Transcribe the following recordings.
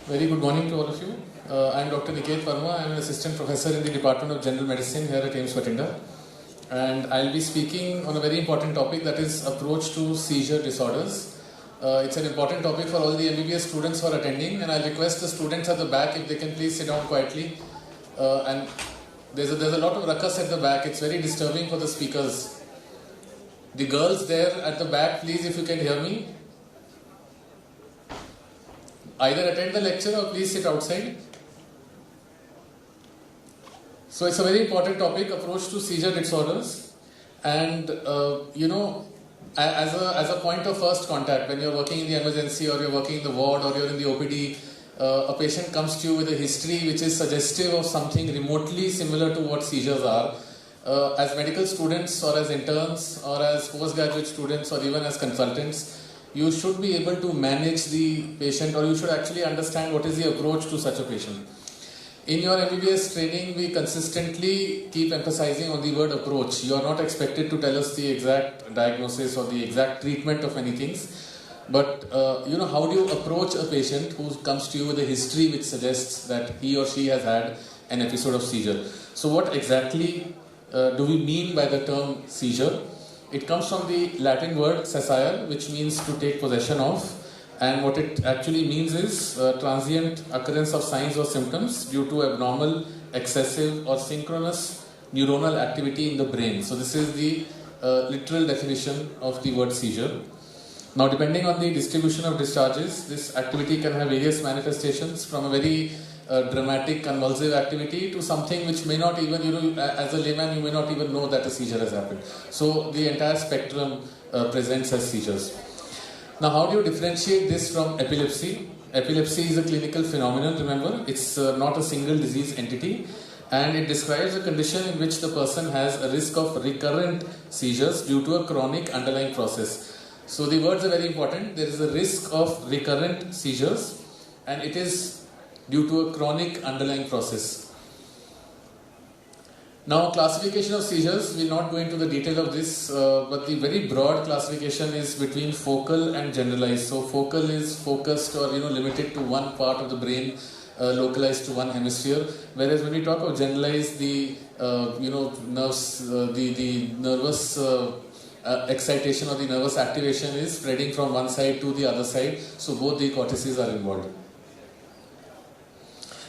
Very good morning to all of you. I am Dr. Niket Verma. I am an assistant professor in the Department of General Medicine here at AIIMS Bathinda. And I'll be speaking on a very important topic, that is approach to seizure disorders. It's an important topic for all the MBBS students who are attending, and I'll request the students at the back if they can please sit down quietly. And there's a lot of ruckus at the back. It's very disturbing for the speakers. The girls there at the back, please, if you can hear me, either attend the lecture or please sit outside. So it's a very important topic, approach to seizure disorders. And as a point of first contact, when you're working in the emergency or you're working in the ward or you're in the OPD, a patient comes to you with a history which is suggestive of something remotely similar to what seizures are. As medical students or as interns or as postgraduate students or even as consultants, you should be able to manage the patient, or you should actually understand what is the approach to such a patient. In your MBBS training, we consistently keep emphasizing on the word approach. You are not expected to tell us the exact diagnosis or the exact treatment of many things. But, how do you approach a patient who comes to you with a history which suggests that he or she has had an episode of seizure? So what exactly do we mean by the term seizure? It comes from the Latin word sessare, which means to take possession of, and what it actually means is transient occurrence of signs or symptoms due to abnormal, excessive or synchronous neuronal activity in the brain. So this is the literal definition of the word seizure. Now, depending on the distribution of discharges, this activity can have various manifestations, from a very dramatic convulsive activity to something which may not even, as a layman, you may not even know that a seizure has happened. So the entire spectrum presents as seizures. Now, how do you differentiate this from epilepsy? Epilepsy is a clinical phenomenon, remember. It's not a single disease entity, and it describes a condition in which the person has a risk of recurrent seizures due to a chronic underlying process. So the words are very important. There is a risk of recurrent seizures, and it is due to a chronic underlying process. Now, classification of seizures, we'll not go into the detail of this, but the very broad classification is between focal and generalized. So focal is focused or limited to one part of the brain, localized to one hemisphere, whereas when we talk of generalized, the nerves, the nervous excitation or the nervous activation is spreading from one side to the other side, so both the cortices are involved.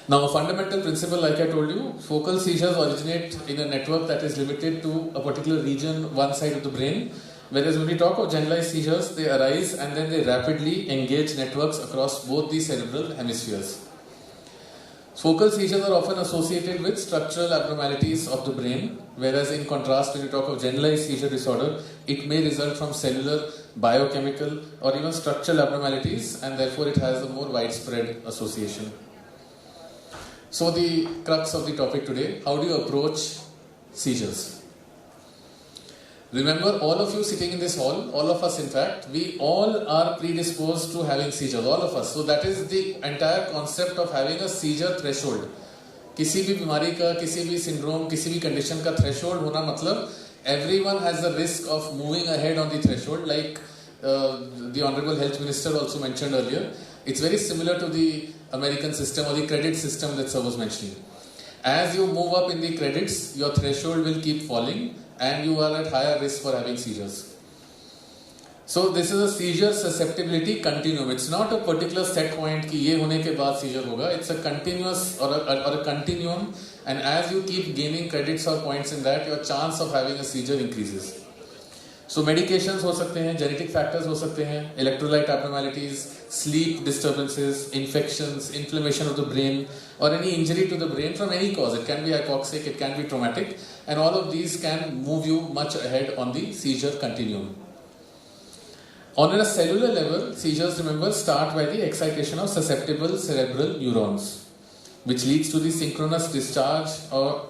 Now, a fundamental principle, like I told you, focal seizures originate in a network that is limited to a particular region, one side of the brain, whereas when we talk of generalized seizures, they arise and then they rapidly engage networks across both the cerebral hemispheres. Focal seizures are often associated with structural abnormalities of the brain, whereas in contrast, when you talk of generalized seizure disorder, it may result from cellular, biochemical or even structural abnormalities, and therefore it has a more widespread association. So the crux of the topic today, how do you approach seizures? Remember, all of you sitting in this hall, all of us in fact, we all are predisposed to having seizures, all of us. So that is the entire concept of having a seizure threshold. किसी भी बीमारी का, किसी भी syndrome, किसी भी condition का threshold होना मतलब everyone has the risk of moving ahead on the threshold, like the Honorable Health Minister also mentioned earlier. It's very similar to the American system or the credit system that sir was mentioning. As you move up in the credits, your threshold will keep falling and you are at higher risk for having seizures. So this is a seizure susceptibility continuum. It's not a particular set point कि ये होने के बाद seizure होगा. It's a continuous or a continuum, and as you keep gaining credits or points in that, your chance of having a seizure increases. So medications हो सकते हैं, genetic factors हो सकते हैं, electrolyte abnormalities, sleep disturbances, infections, inflammation of the brain, or any injury to the brain from any cause. It can be hypoxic, it can be traumatic, and all of these can move you much ahead on the seizure continuum. On a cellular level, seizures, remember, start by the excitation of susceptible cerebral neurons, which leads to the synchronous discharge or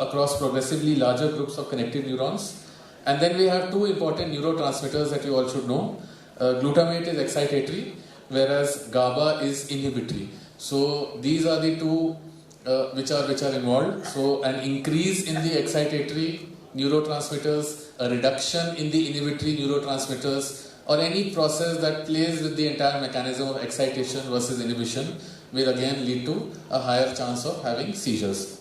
across progressively larger groups of connected neurons. And then we have two important neurotransmitters that you all should know. Glutamate is excitatory, whereas GABA is inhibitory. So these are the two which are involved. So an increase in the excitatory neurotransmitters, a reduction in the inhibitory neurotransmitters, or any process that plays with the entire mechanism of excitation versus inhibition will again lead to a higher chance of having seizures.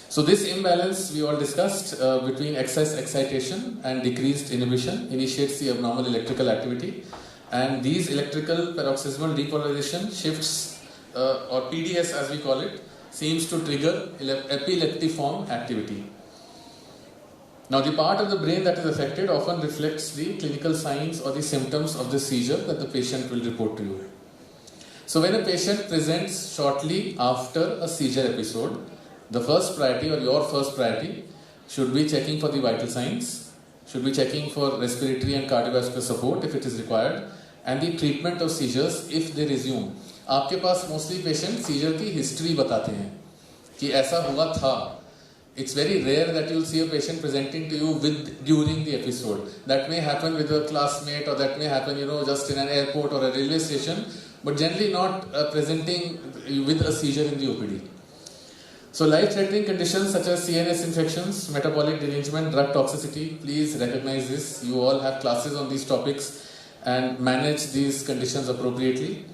So this imbalance we all discussed between excess excitation and decreased inhibition initiates the abnormal electrical activity, and these electrical paroxysmal depolarization shifts or PDS as we call it seems to trigger epileptiform activity. Now the part of the brain that is affected often reflects the clinical signs or the symptoms of the seizure that the patient will report to you. So when a patient presents shortly after a seizure episode, the first priority or your first priority should be checking for the vital signs, should be checking for respiratory and cardiovascular support if it is required, and the treatment of seizures if they resume. आपके पास mostly patient seizure की history बताते हैं कि ऐसा हुआ था. It's very rare that you'll see a patient presenting to you during the episode. That may happen with a classmate, or that may happen, just in an airport or a railway station, but generally not presenting with a seizure in the OPD. So life-threatening conditions such as CNS infections, metabolic derangement, drug toxicity, please recognize this. You all have classes on these topics and manage these conditions appropriately.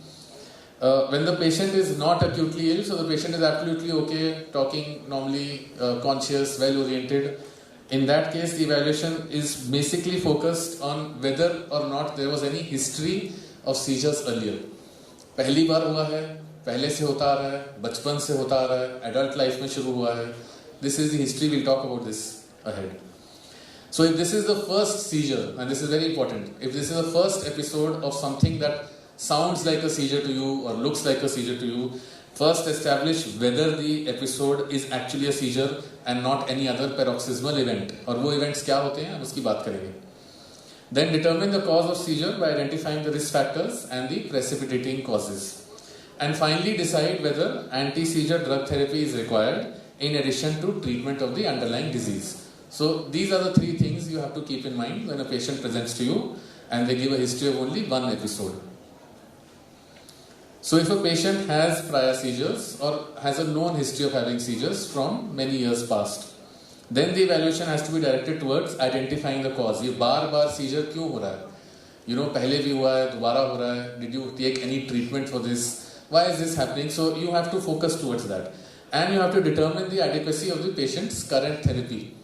When the patient is not acutely ill, so the patient is absolutely okay, talking normally, conscious, well-oriented, in that case the evaluation is basically focused on whether or not there was any history of seizures earlier. पहली बार हुआ है, पहले से होता आ रहा है, बचपन से होता आ रहा है, adult life में शुरू हुआ है. This is the history. We'll talk about this ahead. So if this is the first seizure, and this is very important, if this is the first episode of something that sounds like a seizure to you or looks like a seizure to you, first establish whether the episode is actually a seizure and not any other paroxysmal event. और वो events क्या होते हैं हम उसकी बात करेंगे. Then determine the cause of seizure by identifying the risk factors and the precipitating causes. And finally decide whether anti-seizure drug therapy is required in addition to treatment of the underlying disease. So these are the three things you have to keep in mind when a patient presents to you and they give a history of only one episode. So if a patient has prior seizures or has a known history of having seizures from many years past, then the evaluation has to be directed towards identifying the cause. ये बार-बार seizure क्यों हो रहा है? पहले भी हुआ है, दोबारा हो रहा है. Did you take any treatment for this? Why is this happening? So you have to focus towards that. And you have to determine the adequacy of the patient's current therapy.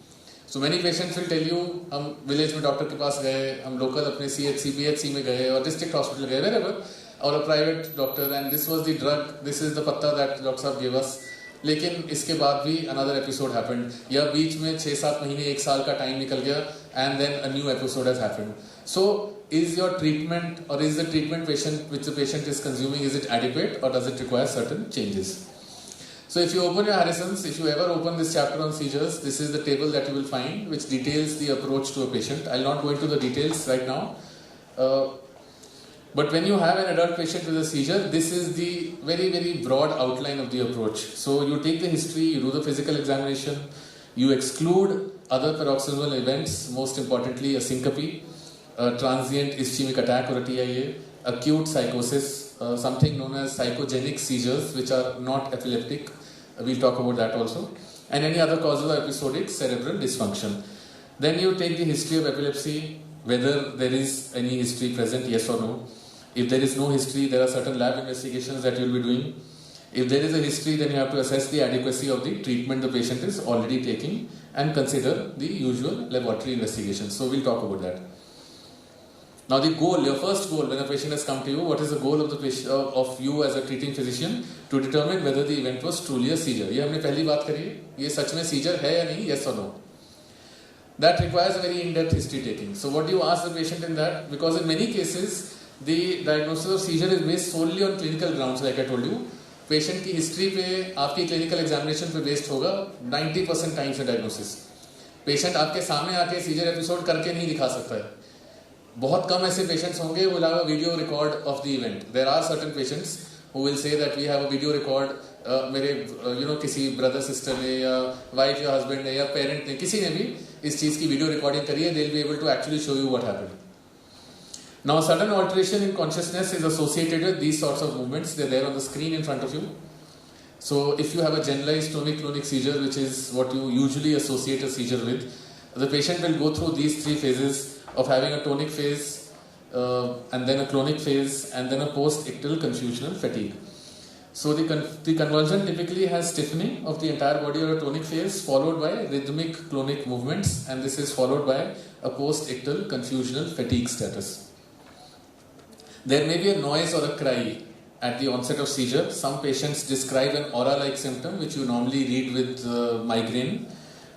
So many patients will tell you, हम village में doctor के पास गए, हम local अपने CHC, PHC में गए और district hospital गए, wherever, or a private doctor, and this was the drug, this is the पत्ता that doctor साहब gave us. लेकिन इसके बाद भी another episode happened. या बीच में 6-7 महीने 1 साल का time निकल गया, and then a new episode has happened. So is your treatment or is the treatment which the patient is consuming, is it adequate or does it require certain changes? So if you open your Harrison's, if you ever open this chapter on seizures, this is the table that you will find which details the approach to a patient. I'll not go into the details right now. But when you have an adult patient with a seizure, this is the very, very broad outline of the approach. So you take the history, you do the physical examination, you exclude other paroxysmal events, most importantly a syncope, a transient ischemic attack or a TIA, acute psychosis, something known as psychogenic seizures which are not epileptic, we'll talk about that also, and any other causes of episodic cerebral dysfunction. Then you take the history of epilepsy, whether there is any history present, yes or no. If there is no history, there are certain lab investigations that you will be doing. If there is a history, then you have to assess the adequacy of the treatment the patient is already taking and consider the usual laboratory investigations. So we'll talk about that. Now the goal, your first goal when a patient has come to you, what is the goal of the patient, of you as a treating physician to determine whether the event was truly a seizure. ये हमने पहली बात करी है, ये सच में seizure है या नहीं, yes or no. That requires a very in-depth history taking. So what do you ask the patient in that? Because in many cases, the diagnosis of seizure is based solely on clinical grounds, like I told you. Patient की history पे, आपकी clinical examination पे based होगा 90% times the diagnosis. Patient आपके सामने आके seizure episode करके नहीं दिखा सकता है. बहुत कम ऐसे पेशेंट्स होंगे who will have a video record of the event. There are certain patients who will say that we have a video record. मेरे किसी brother sister ने या wife या husband ने या parent ने किसी ने भी इस चीज़ की video recording करी है. They'll be able to actually show you what happened. Now sudden alteration in consciousness is associated with these sorts of movements. They're there on the screen in front of you. So if you have a generalized tonic-clonic seizure, which is what you usually associate a seizure with, the patient will go through these 3 phases of having a tonic phase and then a clonic phase and then a post-ictal confusional fatigue. So the convulsion typically has stiffening of the entire body or a tonic phase followed by rhythmic clonic movements, and this is followed by a post-ictal confusional fatigue status. There may be a noise or a cry at the onset of seizure. Some patients describe an aura-like symptom which you normally read with migraine.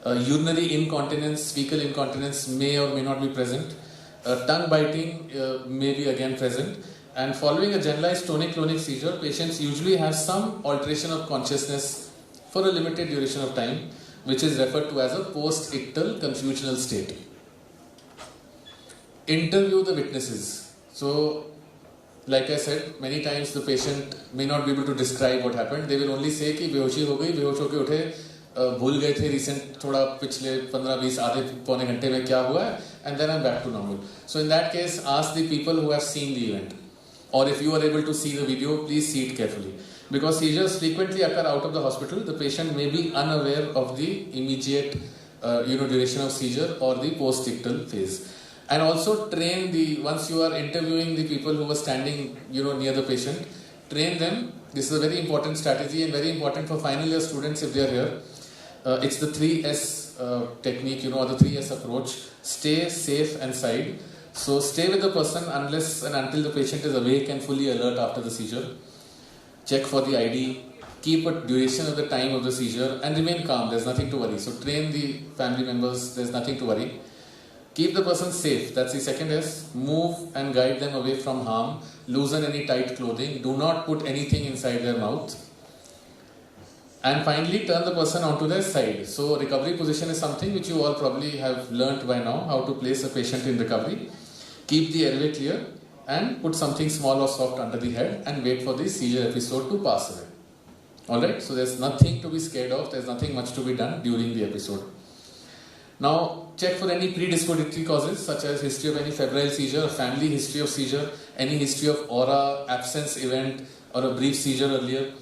Urinary incontinence, fecal incontinence may or may not be present. Tongue biting may be again present. And following a generalized tonic-clonic seizure, patients usually have some alteration of consciousness for a limited duration of time, which is referred to as a post-ictal confusional state. Interview the witnesses. So, like I said, many times the patient may not be able to describe what happened. They will only say कि बेहोशी हो गई, बेहोश होके उठे, भूल गए थे recent थोड़ा पिछले 15-20 आधे पौने घंटे में क्या हुआ है, and then I'm back to normal. So in that case, ask the people who have seen the event. Or if you are able to see the video, please see it carefully. Because seizures frequently occur out of the hospital, the patient may be unaware of the immediate duration of seizure or the post-ictal phase. And also train once you are interviewing the people who are standing near the patient, train them. This is a very important strategy and very important for final year students if they are here. It's the 3S technique, or the 3S approach. Stay, safe and side. So stay with the person unless and until the patient is awake and fully alert after the seizure. Check for the ID. Keep a duration of the time of the seizure and remain calm. There's nothing to worry. So train the family members. There's nothing to worry. Keep the person safe. That's the second S. Move and guide them away from harm. Loosen any tight clothing. Do not put anything inside their mouth. And finally, turn the person onto their side. So recovery position is something which you all probably have learnt by now, how to place a patient in recovery. Keep the airway clear and put something small or soft under the head and wait for the seizure episode to pass away. Alright, so there's nothing to be scared of. There's nothing much to be done during the episode. Now, check for any predispository causes such as history of any febrile seizure, family history of seizure, any history of aura, absence event or a brief seizure earlier.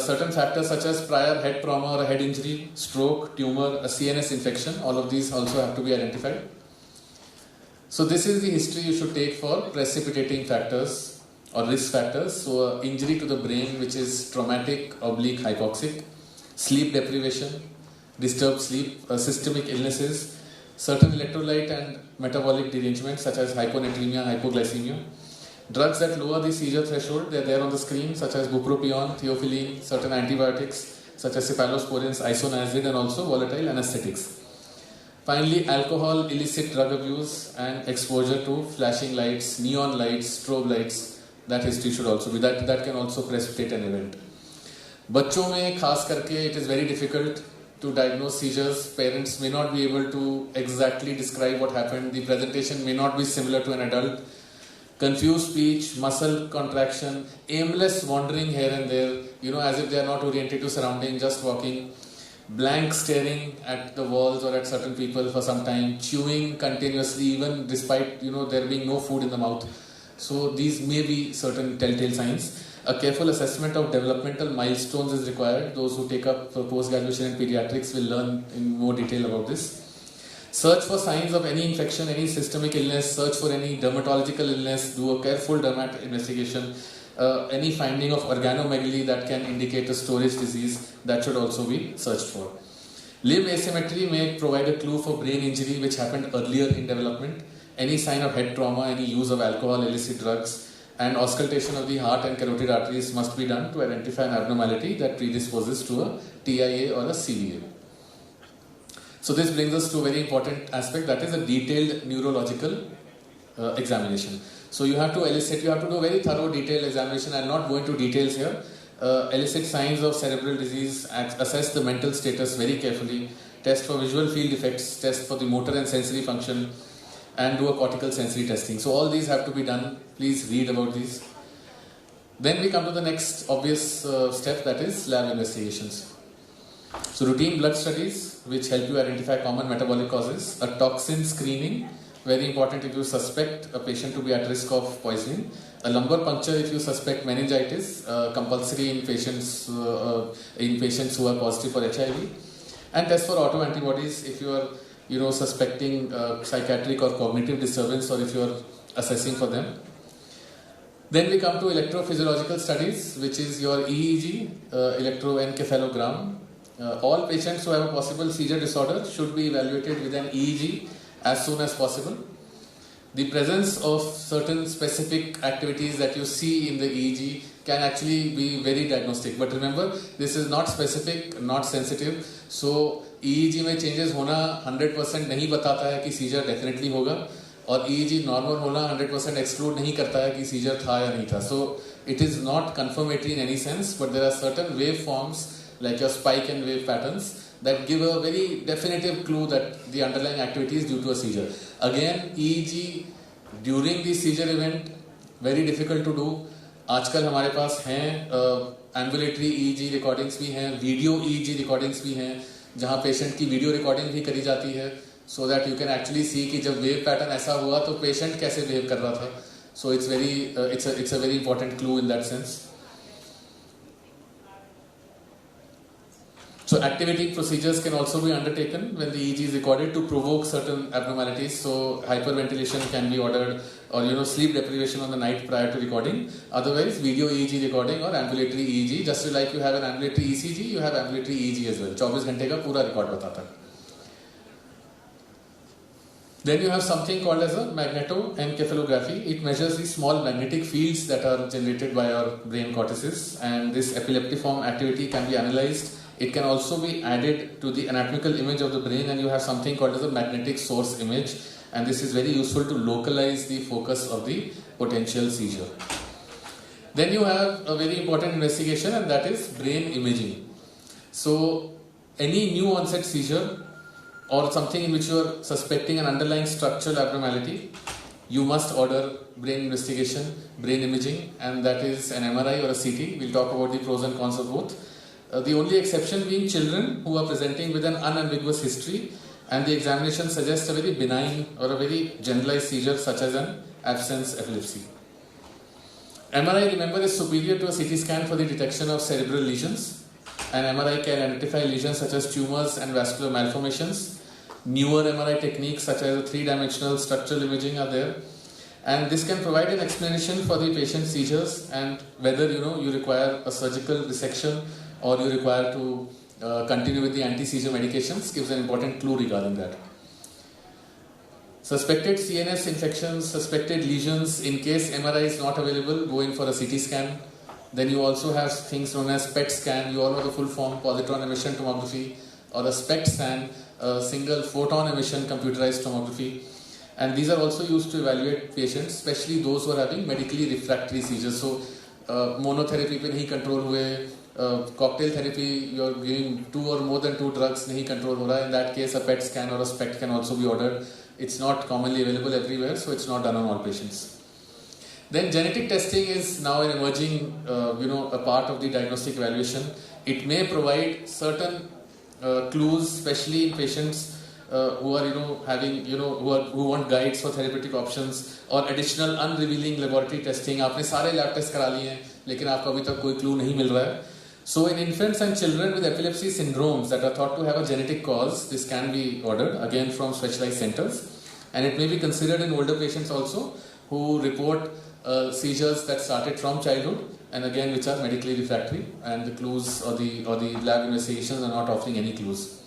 Certain factors such as prior head trauma or a head injury, stroke, tumor, a CNS infection, all of these also have to be identified. So this is the history you should take for precipitating factors or risk factors. So injury to the brain which is traumatic/hypoxic, sleep deprivation, disturbed sleep, systemic illnesses, certain electrolyte and metabolic derangements such as hyponatremia, hypoglycemia. Drugs that lower the seizure threshold, they are there on the screen such as bupropion, theophylline, certain antibiotics such as cephalosporins, isoniazid and also volatile anesthetics. Finally, alcohol, illicit drug abuse and exposure to flashing lights, neon lights, strobe lights, that history should also be, that can also precipitate an event. बच्चों में खास करके it is very difficult to diagnose seizures. Parents may not be able to exactly describe what happened. The presentation may not be similar to an adult. Confused speech, muscle contraction, aimless wandering here and there, as if they are not oriented to surrounding, just walking, blank staring at the walls or at certain people for some time, chewing continuously even despite, there being no food in the mouth. So these may be certain telltale signs. A careful assessment of developmental milestones is required. Those who take up post-graduation in pediatrics will learn in more detail about this. Search for signs of any infection, any systemic illness, search for any dermatological illness, do a careful dermat investigation, any finding of organomegaly that can indicate a storage disease, that should also be searched for. Limb asymmetry may provide a clue for brain injury which happened earlier in development, any sign of head trauma, any use of alcohol, illicit drugs, and auscultation of the heart and carotid arteries must be done to identify an abnormality that predisposes to a TIA or a CVA. So this brings us to a very important aspect, that is a detailed neurological examination. So you have to do a very thorough detailed examination. I will not go into details here. Elicit signs of cerebral disease, assess the mental status very carefully, test for visual field effects, test for the motor and sensory function, and do a cortical sensory testing. So all these have to be done. Please read about these. Then we come to the next obvious step, that is lab investigations. So routine blood studies which help you identify common metabolic causes, a toxin screening, very important if you suspect a patient to be at risk of poisoning, a lumbar puncture if you suspect meningitis, compulsory in patients who are positive for HIV, and test for autoantibodies if you are suspecting psychiatric or cognitive disturbance or if you are assessing for them. Then we come to electrophysiological studies, which is your EEG, electroencephalogram. All patients who have a possible seizure disorder should be evaluated with an EEG as soon as possible. The presence of certain specific activities that you see in the EEG can actually be very diagnostic. But remember, this is not specific, not sensitive. So EEG में changes होना 100% नहीं बताता है कि seizure definitely होगा, और EEG normal होना 100% exclude नहीं करता है कि seizure था या नहीं था. So it is not confirmatory in any sense, but there are certain waveforms like your spike and wave patterns that give a very definitive clue that the underlying activity is due to a seizure. Again, EEG during the seizure event very difficult to do. आजकल हमारे पास हैं ambulatory EEG recordings भी हैं, video EEG recordings भी हैं, जहाँ patient की video recording भी करी जाती है, so that you can actually see कि जब वेव पैटर्न ऐसा हुआ तो पेशेंट कैसे बिहेव कर रहा था. So it's a very important clue in that sense. So activating procedures can also be undertaken when the EEG is recorded to provoke certain abnormalities. So hyperventilation can be ordered, or sleep deprivation on the night prior to recording. Otherwise, video EEG recording or ambulatory EEG. Just like you have an ambulatory ECG, you have ambulatory EEG as well. 24 घंटे का पूरा record बताता है. Then you have something called as a magnetoencephalography. It measures the small magnetic fields that are generated by our brain cortices, and this epileptiform activity can be analyzed. It can also be added to the anatomical image of the brain, and you have something called as a magnetic source image, and this is very useful to localize the focus of the potential seizure. Then you have a very important investigation, and that is brain imaging. So any new onset seizure or something in which you are suspecting an underlying structural abnormality, you must order brain investigation, brain imaging, and that is an MRI or a CT. We'll talk about the pros and cons of both. The only exception being children who are presenting with an unambiguous history and the examination suggests a very benign or a very generalized seizure such as an absence epilepsy. MRI, remember, is superior to a CT scan for the detection of cerebral lesions, and MRI can identify lesions such as tumors and vascular malformations. Newer MRI techniques such as 3-dimensional structural imaging are there, and this can provide an explanation for the patient's seizures and whether you require a surgical resection or you require to continue with the anti-seizure medications gives an important clue regarding that. Suspected CNS infections, suspected lesions, in case MRI is not available, go in for a CT scan. Then you also have things known as PET scan, you all know the full form, positron emission tomography, or a SPECT scan, single photon emission computerized tomography. And these are also used to evaluate patients, especially those who are having medically refractory seizures. So monotherapy पे नहीं control हुए, cocktail therapy, you are giving 2 or more than 2 drugs, नहीं control हो रहा है. In that case, a PET scan or a SPECT can also be ordered. It's not commonly available everywhere, so it's not done on all patients. Then genetic testing is now an emerging, a part of the diagnostic evaluation. It may provide certain clues, especially in patients who are, who want guides for therapeutic options or additional unrevealing laboratory testing. आपने सारे lab tests करा लिए हैं, लेकिन आपको अभी तक कोई clue नहीं मिल रहा है. So in infants and children with epilepsy syndromes that are thought to have a genetic cause, this can be ordered again from specialized centers, and it may be considered in older patients also who report seizures that started from childhood and again which are medically refractory, and the clues or the lab investigations are not offering any clues.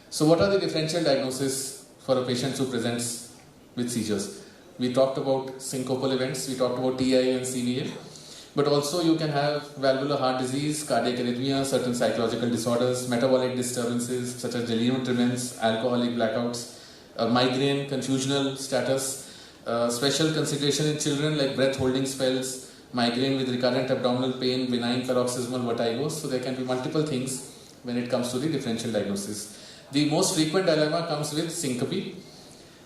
So what are the differential diagnoses for a patient who presents with seizures? We talked about syncopal events, we talked about TI and CVA, but also you can have valvular heart disease, cardiac arrhythmia, certain psychological disorders, metabolic disturbances such as delirium tremens, alcoholic blackouts, migraine, confusional status, special consideration in children like breath holding spells, migraine with recurrent abdominal pain, benign paroxysmal vertigo. So there can be multiple things when it comes to the differential diagnosis. The most frequent dilemma comes with syncope,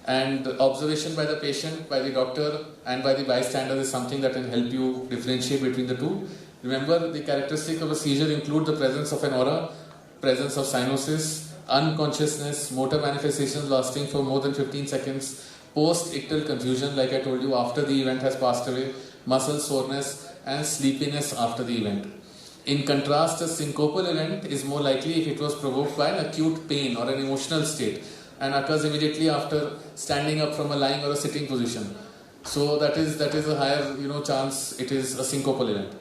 and observation by the patient, by the doctor and by the bystander is something that can help you differentiate between the two. Remember, the characteristic of a seizure include the presence of an aura, presence of cyanosis, unconsciousness, motor manifestations lasting for more than 15 seconds, post-ictal confusion, like I told you, after the event has passed away, muscle soreness and sleepiness after the event. In contrast, a syncopal event is more likely if it was provoked by an acute pain or an emotional state and occurs immediately after standing up from a lying or a sitting position. So that is a higher chance it is a syncopal event.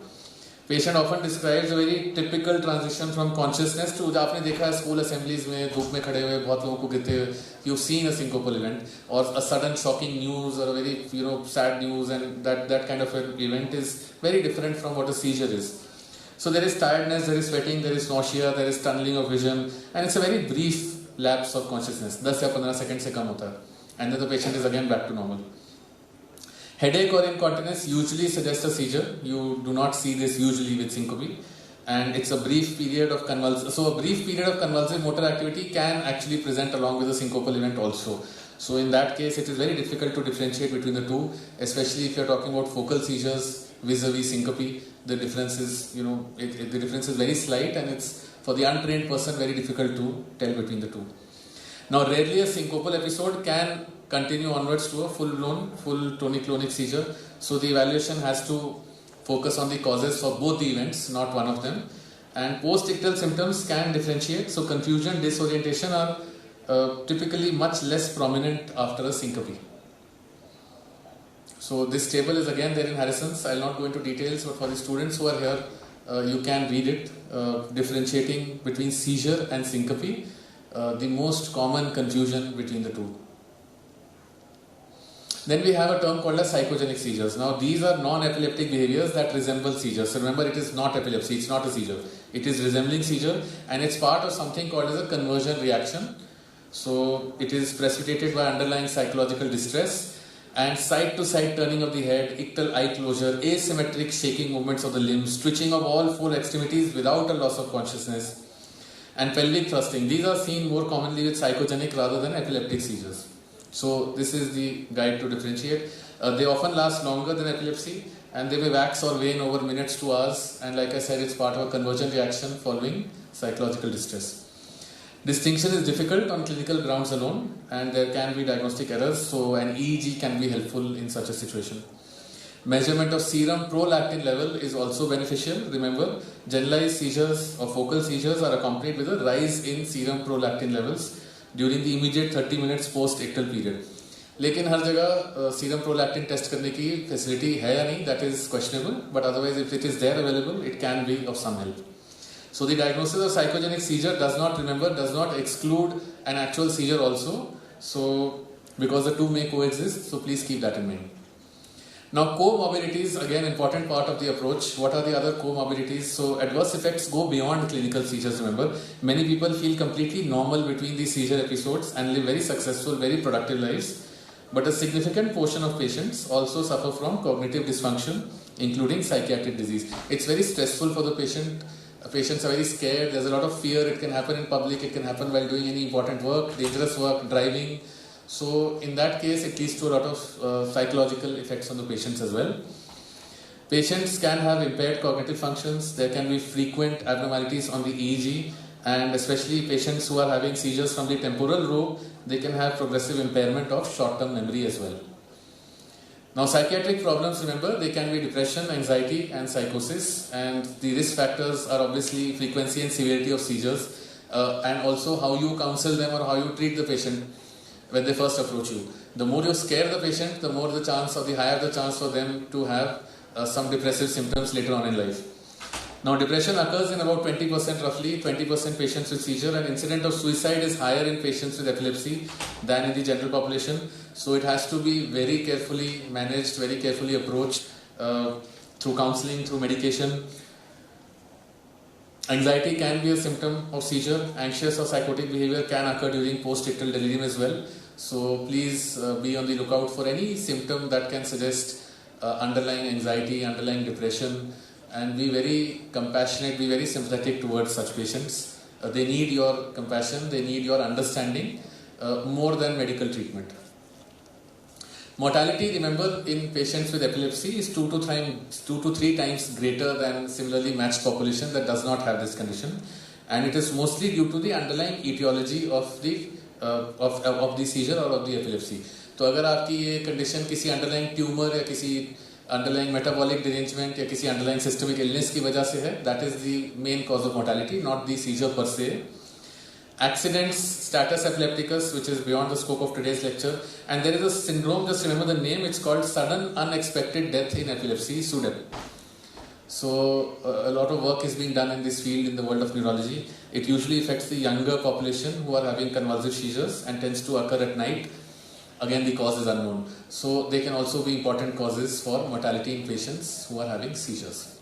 Patient often describes a very typical transition from consciousness to, आपने देखा है school assemblies में धूप में खड़े हुए बहुत लोगों को गिरते हुए, you've seen a syncopal event or a sudden shocking news or a very sad news, and that kind of an event is very different from what a seizure is. So there is tiredness, there is sweating, there is nausea, there is tunneling of vision, and it's a very brief lapse of consciousness. 10 या 15 second से कम होता है, and then the patient is again back to normal. Headache or incontinence usually suggests a seizure. You do not see this usually with syncope, and it's a brief period of convulsive. So a brief period of convulsive motor activity can actually present along with a syncopal event also. So in that case, it is very difficult to differentiate between the two, especially if you're talking about focal seizures vis-a-vis syncope. The difference is, the difference is very slight, and it's for the untrained person very difficult to tell between the two. Now, rarely a syncopal episode can continue onwards to a full tonic-clonic seizure. So the evaluation has to focus on the causes for both the events, not one of them. And post-ictal symptoms can differentiate. So confusion, disorientation are typically much less prominent after a syncope. So this table is again there in Harrison's. I'll not go into details, but for the students who are here, you can read it, differentiating between seizure and syncope, the most common confusion between the two. Then we have a term called as psychogenic seizures. Now these are non-epileptic behaviors that resemble seizures. So remember, it is not epilepsy, it's not a seizure. It is resembling seizure, and it's part of something called as a conversion reaction. So it is precipitated by underlying psychological distress and side-to-side turning of the head, ictal eye closure, asymmetric shaking movements of the limbs, twitching of all four extremities without a loss of consciousness, and pelvic thrusting. These are seen more commonly with psychogenic rather than epileptic seizures. So this is the guide to differentiate. They often last longer than epilepsy, and they may wax or wane over minutes to hours, and like I said, it's part of a conversion reaction following psychological distress. Distinction is difficult on clinical grounds alone, and there can be diagnostic errors, so an EEG can be helpful in such a situation. Measurement of serum prolactin level is also beneficial. Remember, generalized seizures or focal seizures are accompanied with a rise in serum prolactin levels during the immediate 30 minutes post-ictal period. लेकिन हर जगह serum prolactin test करने की facility है या नहीं, that is questionable, but otherwise if it is there available, it can be of some help. So the diagnosis of psychogenic seizure does not exclude an actual seizure also. So because the two may coexist, so please keep that in mind. Now comorbidities, again important part of the approach. What are the other comorbidities? So adverse effects go beyond clinical seizures, remember. Many people feel completely normal between these seizure episodes and live very successful, very productive lives. But a significant portion of patients also suffer from cognitive dysfunction, including psychiatric disease. It's very stressful for the patient. Patients are very scared. There's a lot of fear. It can happen in public. It can happen while doing any important work, dangerous work, driving. So in that case, it leads to a lot of psychological effects on the patients as well. Patients can have impaired cognitive functions. There can be frequent abnormalities on the EEG, and especially patients who are having seizures from the temporal lobe, they can have progressive impairment of short-term memory as well. Now psychiatric problems, remember, they can be depression, anxiety and psychosis, and the risk factors are obviously frequency and severity of seizures, and also how you counsel them or how you treat the patient when they first approach you. The more you scare the patient, the more the chance or the higher the chance for them to have some depressive symptoms later on in life. Now depression occurs in about 20% roughly, 20% patients with seizure, and incidence of suicide is higher in patients with epilepsy than in the general population. So it has to be very carefully managed, very carefully approached through counseling, through medication. Anxiety can be a symptom of seizure. Anxious or psychotic behavior can occur during post-ictal delirium as well. So please be on the lookout for any symptom that can suggest underlying anxiety, underlying depression, and be very compassionate, be very sympathetic towards such patients. They need your compassion, they need your understanding more than medical treatment. Mortality, remember, in patients with epilepsy is 2 to 3 times greater than similarly matched population that does not have this condition, and it is mostly due to the underlying etiology of the seizure or of the epilepsy. तो अगर आपकी ये condition किसी underlying tumor या किसी underlying metabolic derangement या किसी underlying systemic illness की वजह से है, that is the main cause of mortality, not the seizure per se. accidents, status epilepticus, which is beyond the scope of today's lecture, and there is a syndrome, just remember the name, it's called sudden unexpected death in epilepsy, SUDEP. So a lot of work is being done in this field in the world of neurology. It usually affects the younger population who are having convulsive seizures and tends to occur at night. Again, the cause is unknown. So they can also be important causes for mortality in patients who are having seizures.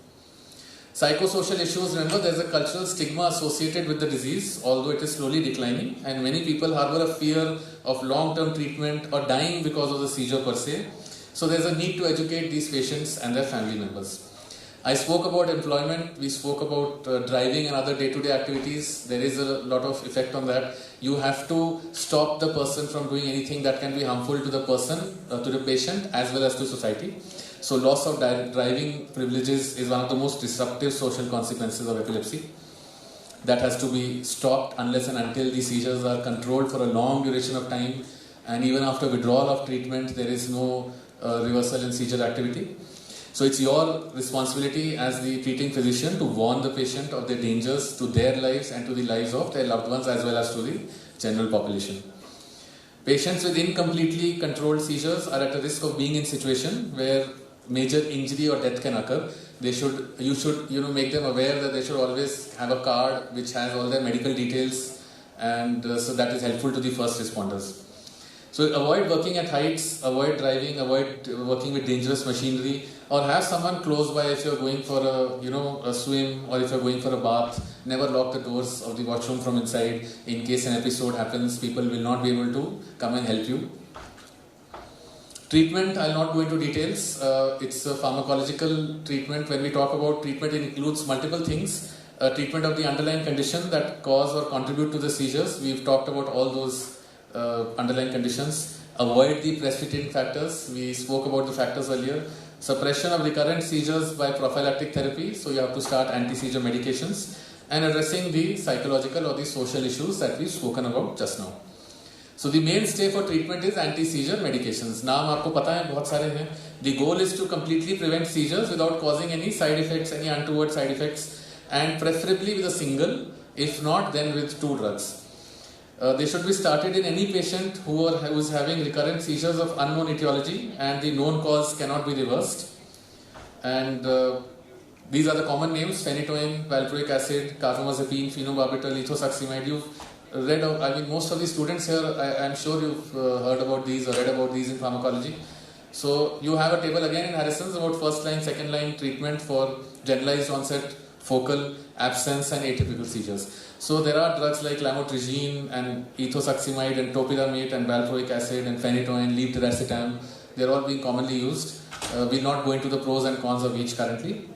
Psychosocial issues, remember there is a cultural stigma associated with the disease, although it is slowly declining, and many people harbor a fear of long-term treatment or dying because of the seizure per se. So there is a need to educate these patients and their family members. I spoke about employment, we spoke about driving and other day-to-day activities. There is a lot of effect on that. You have to stop the person from doing anything that can be harmful to the person, to the patient, as well as to society. So loss of driving privileges is one of the most disruptive social consequences of epilepsy. That has to be stopped unless and until the seizures are controlled for a long duration of time, and even after withdrawal of treatment there is no reversal in seizure activity. So it's your responsibility as the treating physician to warn the patient of the dangers to their lives and to the lives of their loved ones as well as to the general population. Patients with incompletely controlled seizures are at a risk of being in situation where major injury or death can occur. You should make them aware that they should always have a card which has all their medical details, and so that is helpful to the first responders. So avoid working at heights, avoid driving, avoid working with dangerous machinery, or have someone close by if you're going for a swim or if you're going for a bath. Never lock the doors of the washroom from inside. In case an episode happens, people will not be able to come and help you. Treatment, I'll not go into details. It's a pharmacological treatment. When we talk about treatment, it includes multiple things. Treatment of the underlying condition that cause or contribute to the seizures. We've talked about all those underlying conditions. Avoid the precipitating factors. We spoke about the factors earlier. Suppression of recurrent seizures by prophylactic therapy. So you have to start anti-seizure medications. And addressing the psychological or the social issues that we've spoken about just now. So the mainstay for treatment is anti-seizure medications. नाम आपको पता है बहुत सारे हैं. The goal is to completely prevent seizures without causing any side effects, any untoward side effects, and preferably with a single. If not, then with 2 drugs. They should be started in any patient who is having recurrent seizures of unknown etiology and the known cause cannot be reversed. And these are the common names: phenytoin, valproic acid, carbamazepine, phenobarbital, ethosuximide. You've read, most of the students here, I'm sure you've heard about these or read about these in pharmacology. So you have a table again in Harrison's about first line, second line treatment for generalized onset, focal, absence and atypical seizures. So there are drugs like lamotrigine and ethosuximide and topiramate and valproic acid and phenytoin, levetiracetam. They're all being commonly used. We'll not go into the pros and cons of each currently.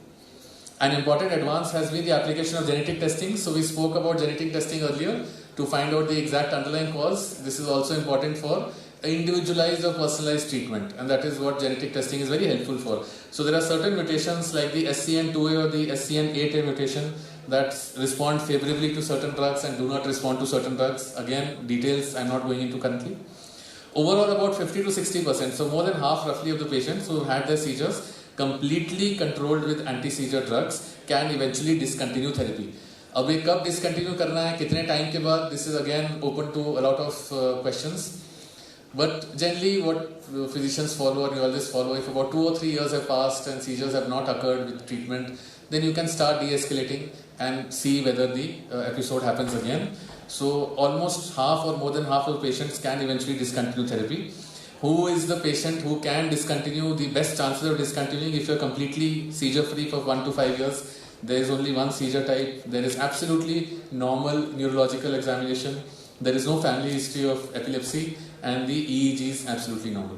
An important advance has been the application of genetic testing. So we spoke about genetic testing earlier to find out the exact underlying cause. This is also important for individualized or personalized treatment, and that is what genetic testing is very helpful for. So there are certain mutations like the SCN2A or the SCN8A mutation that respond favorably to certain drugs and do not respond to certain drugs. Again, details I'm not going into currently. Overall, about 50 to 60%, so more than half roughly of the patients who had their seizures completely controlled with anti-seizure drugs can eventually discontinue therapy. अब ये कब discontinue करना है, कितने time के बाद, this is again open to a lot of questions. But generally what physicians follow or neurologists follow, if about 2 or 3 years have passed and seizures have not occurred with treatment, then you can start de-escalating and see whether the episode happens again. So almost half or more than half of patients can eventually discontinue therapy. Who is the patient who can discontinue? The best chances of discontinuing if you are completely seizure free for 1 to 5 years. There is only one seizure type. There is absolutely normal neurological examination. There is no family history of epilepsy, and the EEG is absolutely normal.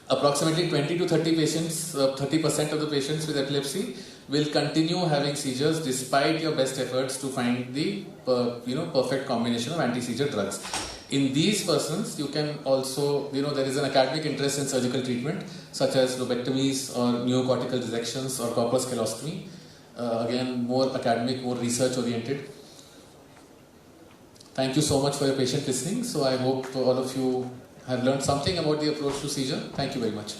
Approximately 20 to 30 patients, 30% of the patients with epilepsy will continue having seizures despite your best efforts to find the perfect combination of anti-seizure drugs. In these persons, you can also, there is an academic interest in surgical treatment such as lobectomies or neocortical dissections or corpus calostomy. Again, more academic, more research oriented. Thank you so much for your patient listening. So I hope all of you have learned something about the approach to seizure. Thank you very much.